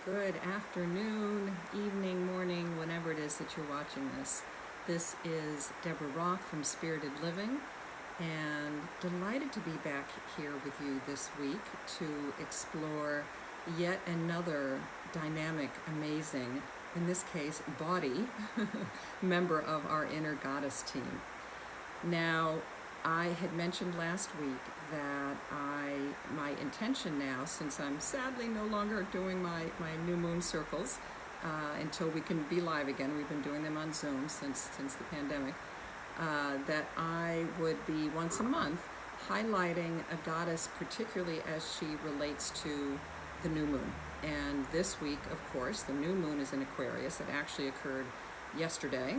Good afternoon, evening, morning, whenever it is that you're watching this. This is Deborah Roth from Spirited Living, and delighted to be back here with you this week to explore yet another dynamic, amazing, in this case, bawdy member of our inner goddess team. Now, I had mentioned last week that my intention now, since I'm sadly no longer doing my new moon circles until we can be live again, we've been doing them on Zoom since the pandemic, that I would be once a month highlighting a goddess, particularly as she relates to the new moon. And this week, of course, the new moon is in Aquarius. It actually occurred yesterday,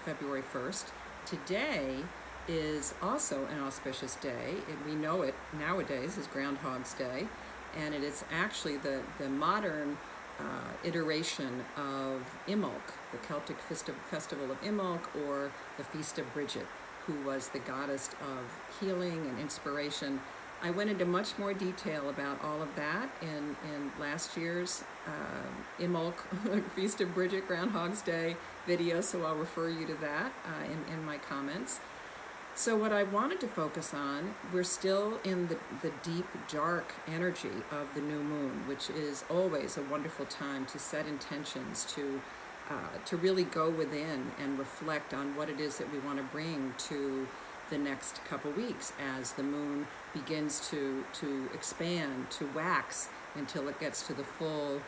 February 1st. Today is also an auspicious day. We know it nowadays as Groundhogs Day, and it is actually the modern iteration of Imbolc, the Celtic festival of Imbolc, or the Feast of Bridget, who was the goddess of healing and inspiration. I went into much more detail about all of that in last year's Imbolc, Feast of Bridget, Groundhog's Day video, so I'll refer you to that in my comments. So what I wanted to focus on, we're still in the deep, dark energy of the new moon, which is always a wonderful time to set intentions, to really go within and reflect on what it is that we want to bring to the next couple weeks as the moon begins to expand, to wax until it gets to the full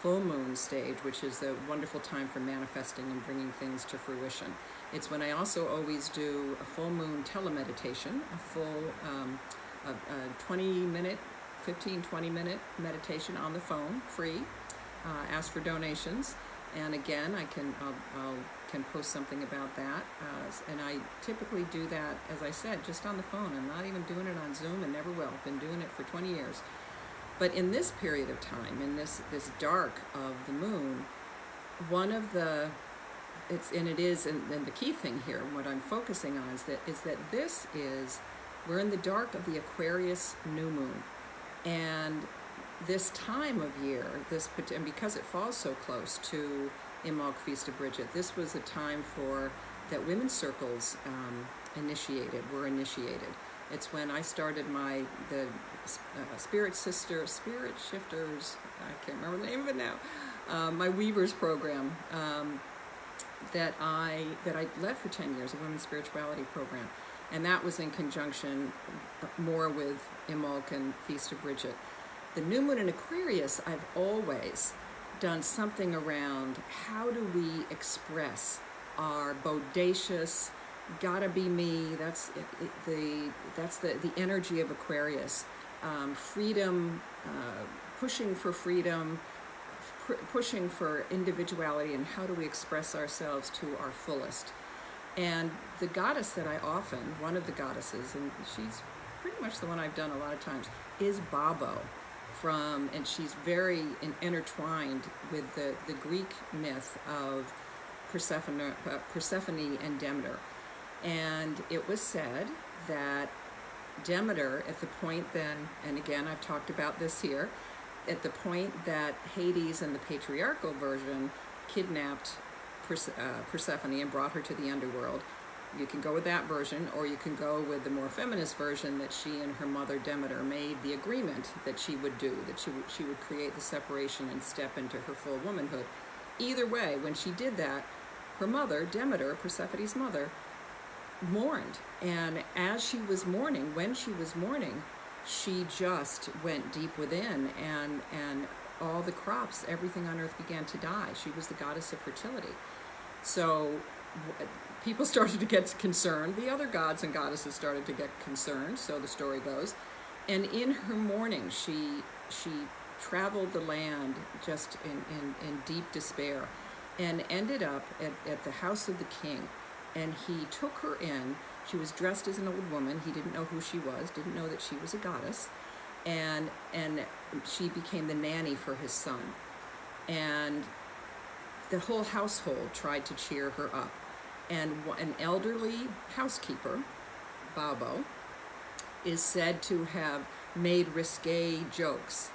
moon stage, which is a wonderful time for manifesting and bringing things to fruition. It's when I also always do a full moon telemeditation, a full 20-minute, 15-20-minute meditation on the phone, free. Ask for donations, and again, I can post something about that. And I typically do that, as I said, just on the phone. I'm not even doing it on Zoom, and never will. I've been doing it for 20 years. But in this period of time, in this dark of the moon, one of the and the key thing here, what I'm focusing on is that we're in the dark of the Aquarius New Moon, and this time of year, and because it falls so close to Imbolc Feast of Bridget, this was a time that women's circles were initiated. It's when I started the Spirit Shifters, I can't remember the name of it now, my Weavers program that I led for 10 years, a women's spirituality program. And that was in conjunction more with Imbolc and Feast of Bridget. The new moon in Aquarius, I've always done something around how do we express our bodacious, gotta be me, that's the energy of Aquarius. Freedom, pushing for freedom, pushing for individuality, and how do we express ourselves to our fullest. And the goddess that one of the goddesses, and she's pretty much the one I've done a lot of times, is Baubo, and she's very intertwined with the Greek myth of Persephone and Demeter. And it was said that Demeter, at the point then, and again I've talked about this here, at the point that Hades in the patriarchal version kidnapped Persephone and brought her to the underworld, you can go with that version, or you can go with the more feminist version that she and her mother Demeter made the agreement that she would do, that she would create the separation and step into her full womanhood. Either way, when she did that, her mother, Demeter, Persephone's mother, mourned. And as she was mourning, she just went deep within, and all the crops, everything on earth began to die. She was the goddess of fertility. So people started to get concerned. The other gods and goddesses started to get concerned, so the story goes. And in her mourning, she traveled the land just in deep despair, and ended up at the house of the king. And he took her in. She was dressed as an old woman. He didn't know who she was, didn't know that she was a goddess. And she became the nanny for his son. And the whole household tried to cheer her up. And an elderly housekeeper, Baubo, is said to have made risqué jokes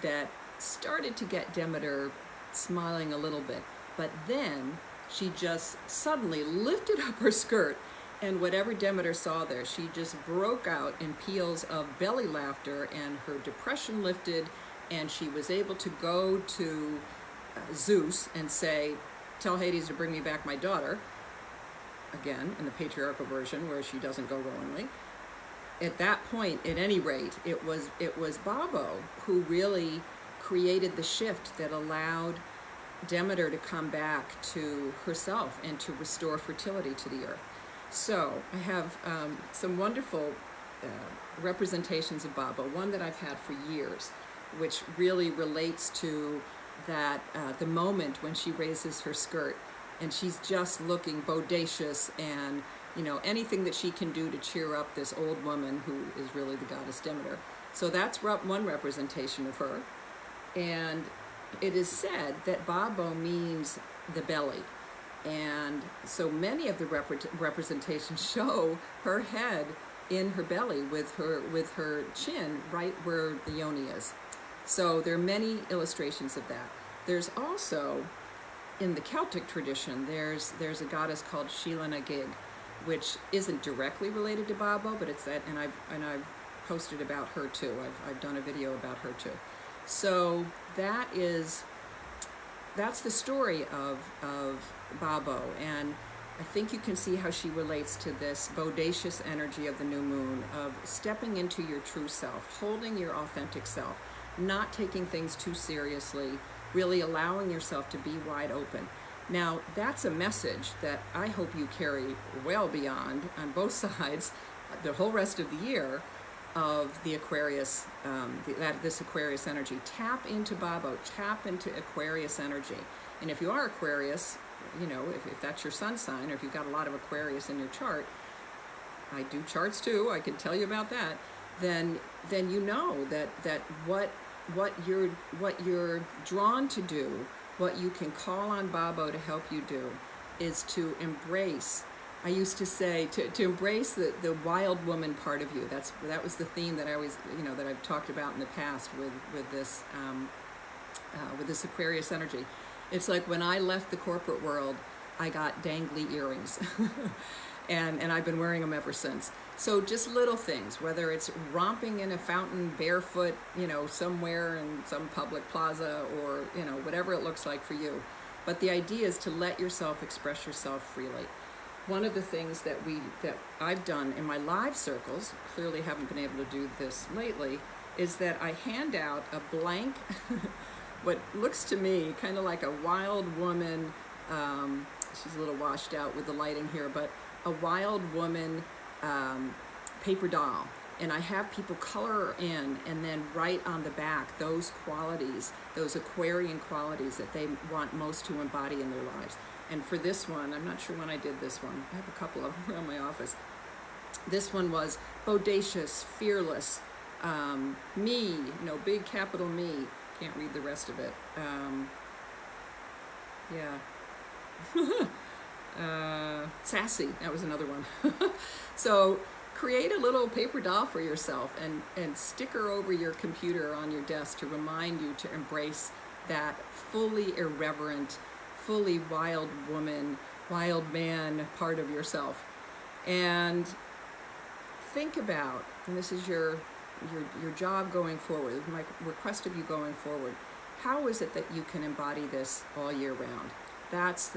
that started to get Demeter smiling a little bit, but then she just suddenly lifted up her skirt, and whatever Demeter saw there, she just broke out in peals of belly laughter, and her depression lifted, and she was able to go to Zeus and say, tell Hades to bring me back my daughter, again in the patriarchal version where she doesn't go willingly. At that point, at any rate, it was Baubo who really created the shift that allowed Demeter to come back to herself and to restore fertility to the earth. So I have some wonderful representations of Baubo, one that I've had for years, which really relates to that the moment when she raises her skirt and she's just looking bodacious, and anything that she can do to cheer up this old woman who is really the goddess Demeter. So that's one representation of her. And it is said that Baubo means the belly. And so many of the representations show her head in her belly with her chin right where the yoni is. So there are many illustrations of that. There's also, in the Celtic tradition, there's a goddess called Sheila Gig, which isn't directly related to Baubo, but it's that, and I've posted about her too. I've done a video about her too. So that's the story of Baubo, and I think you can see how she relates to this bodacious energy of the new moon, of stepping into your true self, holding your authentic self, not taking things too seriously, really allowing yourself to be wide open. Now, that's a message that I hope you carry well beyond, on both sides, the whole rest of the year, of the Aquarius, this Aquarius energy. Tap into Baubo, tap into Aquarius energy. And if you are Aquarius, if that's your sun sign, or if you've got a lot of Aquarius in your chart, I do charts too, I can tell you about that, then you know that what you're drawn to do, what you can call on Baubo to help you do, is to embrace. I used to say to embrace the wild woman part of you. That was the theme that I always, that I've talked about in the past with this Aquarius energy. It's like when I left the corporate world, I got dangly earrings, and I've been wearing them ever since. So just little things, whether it's romping in a fountain barefoot, somewhere in some public plaza, or whatever it looks like for you. But the idea is to let yourself express yourself freely. One of the things that I've done in my live circles, clearly haven't been able to do this lately, is that I hand out a blank, what looks to me kind of like a wild woman, she's a little washed out with the lighting here, but a wild woman paper doll. And I have people color her in and then write on the back those qualities, those Aquarian qualities that they want most to embody in their lives. And for this one, I'm not sure when I did this one, I have a couple of them around my office. This one was bodacious, fearless, me, big capital me. Can't read the rest of it. Sassy, that was another one. So create a little paper doll for yourself and stick her over your computer on your desk to remind you to embrace that fully irreverent, fully wild woman, wild man part of yourself. And think about, and this is your job going forward, my request of you going forward, how is it that you can embody this all year round? That's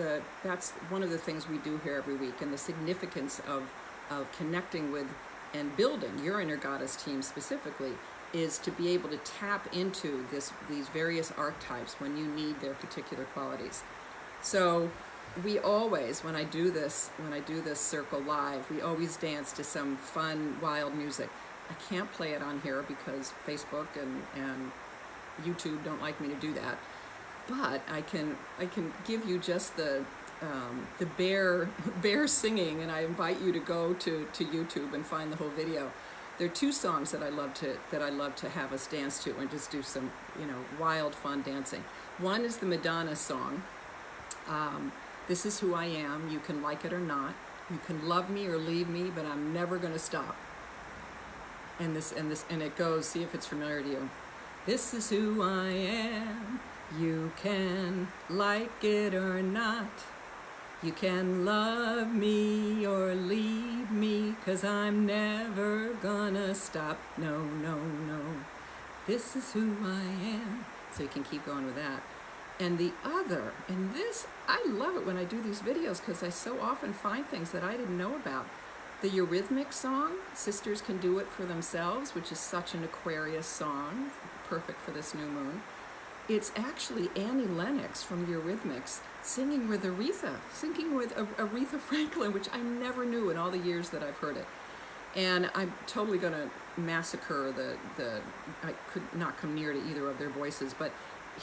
one of the things we do here every week, and the significance of connecting with and building your inner goddess team specifically is to be able to tap into these various archetypes when you need their particular qualities. So we always, when I do this circle live, we always dance to some fun, wild music. I can't play it on here because Facebook and YouTube don't like me to do that. But I can give you just the bear singing, and I invite you to go to YouTube and find the whole video. There are two songs that I love to have us dance to and just do some wild fun dancing. One is the Madonna song. This is who I am. You can like it or not. You can love me or leave me, but I'm never going to stop. And it goes. See if it's familiar to you. This is who I am. You can like it or not. You can love me or leave me, 'cause I'm never gonna stop. No, no, no. This is who I am. So you can keep going with that. And the other, and this, I love it when I do these videos because I so often find things that I didn't know about. The Eurythmics song, Sisters Can Do It For Themselves, which is such an Aquarius song, perfect for this new moon. It's actually Annie Lennox from the Eurythmics singing with Aretha Franklin, which I never knew in all the years that I've heard it. And I'm totally going to massacre I could not come near to either of their voices, but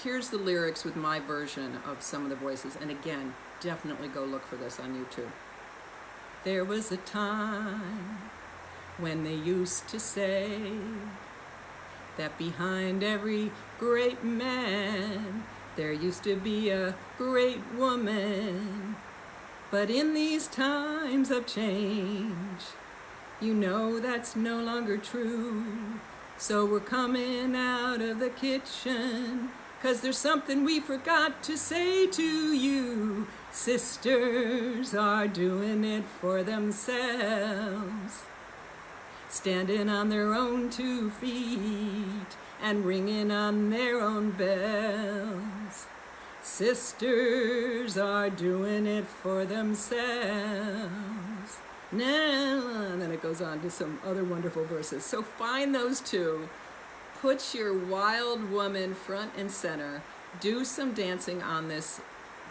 here's the lyrics with my version of some of the voices. And again, definitely go look for this on YouTube. There was a time when they used to say that behind every great man there used to be a great woman. But in these times of change, you know that's no longer true. So we're coming out of the kitchen, 'cause there's something we forgot to say to you. Sisters are doing it for themselves, standing on their own 2 feet and ringing on their own bells. Sisters are doing it for themselves. Now, and then it goes on to some other wonderful verses. So find those two. Put your wild woman front and center. Do some dancing on this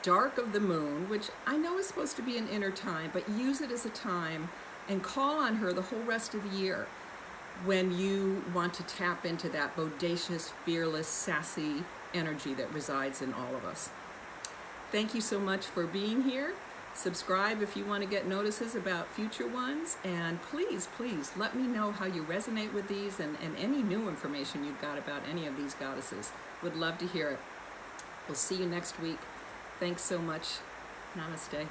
dark of the moon, which I know is supposed to be an inner time, but use it as a time and call on her the whole rest of the year when you want to tap into that bodacious, fearless, sassy energy that resides in all of us. Thank you so much for being here. Subscribe if you want to get notices about future ones, and please, please let me know how you resonate with these and any new information you've got about any of these goddesses. Would love to hear it. We'll see you next week. Thanks so much. Namaste.